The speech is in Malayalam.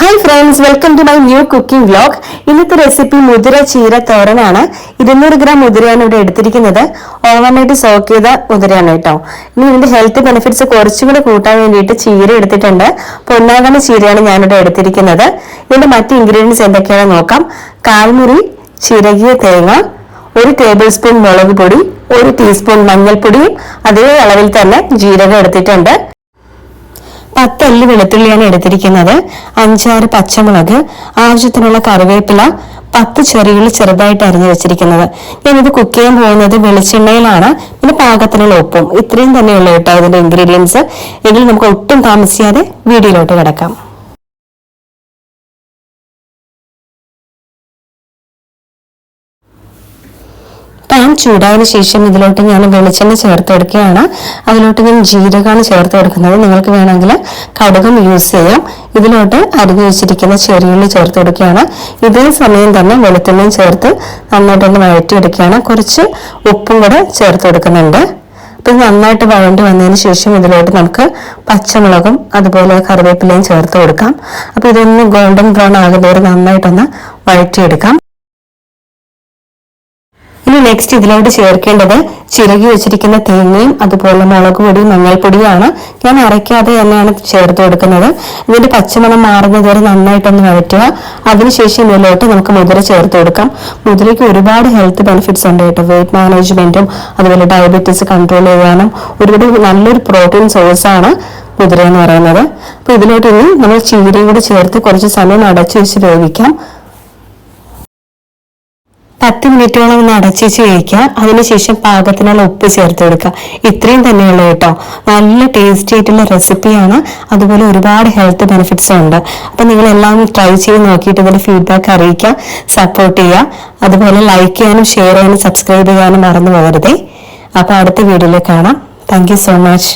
Hi friends, welcome to my new cooking vlog. ഇന്നത്തെ റെസിപ്പി മുതിര ചീര തോരനാണ്. 200 ഗ്രാം മുതിരയാണ് ഇവിടെ എടുത്തിരിക്കുന്നത്. ഓവർനൈറ്റ് സോക്ക് ചെയ്ത മുതിരയാണ് കേട്ടോ. ഇനി ഇതിന്റെ ഹെൽത്ത് ബെനിഫിറ്റ്സ് കുറച്ചുകൂടി കൂട്ടാൻ വേണ്ടിയിട്ട് ചീര എടുത്തിട്ടുണ്ട്. പൊന്നാകണ ചീരയാണ് ഞാനിവിടെ എടുത്തിരിക്കുന്നത്. ഇതിന്റെ മറ്റ് ഇൻഗ്രീഡിയൻസ് എന്തൊക്കെയാണെന്ന് നോക്കാം. കാൽമുറി ചിരകിയ തേങ്ങ, 1 ടേബിൾ സ്പൂൺ മുളക് പൊടി, 1 ടീസ്പൂൺ മഞ്ഞൾപ്പൊടിയും അതേ അളവിൽ തന്നെ ജീരകം എടുത്തിട്ടുണ്ട്. 10 അല്ലി വെളുത്തുള്ളിയാണ് എടുത്തിരിക്കുന്നത്. 5-6 പച്ചമുളക്, ആവശ്യത്തിനുള്ള കറിവേപ്പില, 10 ചെറിയുള്ളി ചെറുതായിട്ട് അരിഞ്ഞു വെച്ചിരിക്കുന്നത്. ഞാനിത് കുക്ക് ചെയ്യാൻ പോകുന്നത് വെളിച്ചെണ്ണയിലാണ്. പിന്നെ പാകത്തിനുള്ള ഉപ്പും. ഇത്രയും തന്നെയുള്ളൂ കേട്ടോ ഇതിന്റെ ഇൻഗ്രീഡിയൻസ്. എങ്കിൽ നമുക്ക് ഒട്ടും താമസിയാതെ വീഡിയോയിലോട്ട് കിടക്കാം. പാൻ ചൂടായതിനു ശേഷം ഇതിലോട്ട് ഞാൻ വെളിച്ചെണ്ണ ചേർത്ത് കൊടുക്കുകയാണ്. അതിലോട്ട് ഞാൻ ജീരകമാണ് ചേർത്ത് കൊടുക്കുന്നത്. നിങ്ങൾക്ക് വേണമെങ്കിൽ കടുകും യൂസ് ചെയ്യാം. ഇതിലോട്ട് അരിഞ്ഞു വെച്ചിരിക്കുന്ന ചെറിയുള്ളി ചേർത്ത് കൊടുക്കുകയാണ്. ഇതേ സമയം തന്നെ വെളുത്തുള്ളിയും ചേർത്ത് നന്നായിട്ടൊന്ന് വഴറ്റിയെടുക്കുകയാണ്. കുറച്ച് ഉപ്പും കൂടെ ചേർത്ത് കൊടുക്കുന്നുണ്ട്. അപ്പം നന്നായിട്ട് വഴണ്ടി വന്നതിന് ശേഷം ഇതിലോട്ട് നമുക്ക് പച്ചമുളകും അതുപോലെ കറിവേപ്പിലയും ചേർത്ത് കൊടുക്കാം. അപ്പം ഇതൊന്ന് ഗോൾഡൻ ബ്രൗൺ ആകുന്നവരെ നന്നായിട്ടൊന്ന് വഴറ്റിയെടുക്കാം. ഇനി നെക്സ്റ്റ് ഇതിലോട്ട് ചേർക്കേണ്ടത് ചിരകി വെച്ചിരിക്കുന്ന തേങ്ങയും അതുപോലെ മുളക് പൊടിയും മഞ്ഞൾപ്പൊടിയാണ്. ഞാൻ അരയ്ക്കാതെ തന്നെയാണ് ചേർത്ത് കൊടുക്കുന്നത്. ഇതിന്റെ പച്ചമണം മാറുന്നത് വരെ നന്നായിട്ടൊന്ന് വഴറ്റുക. അതിനുശേഷം ഇതിലോട്ട് നമുക്ക് മുതിര ചേർത്ത് കൊടുക്കാം. മുതിരയ്ക്ക് ഒരുപാട് ഹെൽത്ത് ബെനിഫിറ്റ്സ് ഉണ്ട് കേട്ടോ. വെയിറ്റ് മാനേജ്മെന്റും അതുപോലെ ഡയബറ്റീസ് കൺട്രോൾ ചെയ്യാനും ഒരുപാട് നല്ലൊരു പ്രോട്ടീൻ സോഴ്സാണ് മുതിര എന്ന് പറയുന്നത്. അപ്പൊ ഇതിലോട്ട് ഇനി നമ്മൾ ചീരയും കൂടി ചേർത്ത് കുറച്ച് സമയം അടച്ചു വെച്ച് വേവിക്കാം. 10 മിനിറ്റോളം ഒന്ന് അടച്ചേച്ച് വേവിക്കുക. അതിനുശേഷം പാകത്തിനുള്ള ഉപ്പ് ചേർത്ത് കൊടുക്കുക. ഇത്രയും തന്നെയുള്ളൂ കേട്ടോ. നല്ല ടേസ്റ്റി ആയിട്ടുള്ള റെസിപ്പിയാണ്. അതുപോലെ ഒരുപാട് ഹെൽത്ത് ബെനിഫിറ്റ്സും ഉണ്ട്. അപ്പൊ നിങ്ങൾ എല്ലാം ട്രൈ ചെയ്ത് നോക്കിയിട്ട് ഇതിന്റെ ഫീഡ്ബാക്ക് അറിയിക്കുക, സപ്പോർട്ട് ചെയ്യുക. അതുപോലെ ലൈക്ക് ചെയ്യാനും ഷെയർ ചെയ്യാനും സബ്സ്ക്രൈബ് ചെയ്യാനും മറന്നു പോകരുതേ. അപ്പൊ അടുത്ത വീഡിയോയിൽ കാണാം. Thank you so much.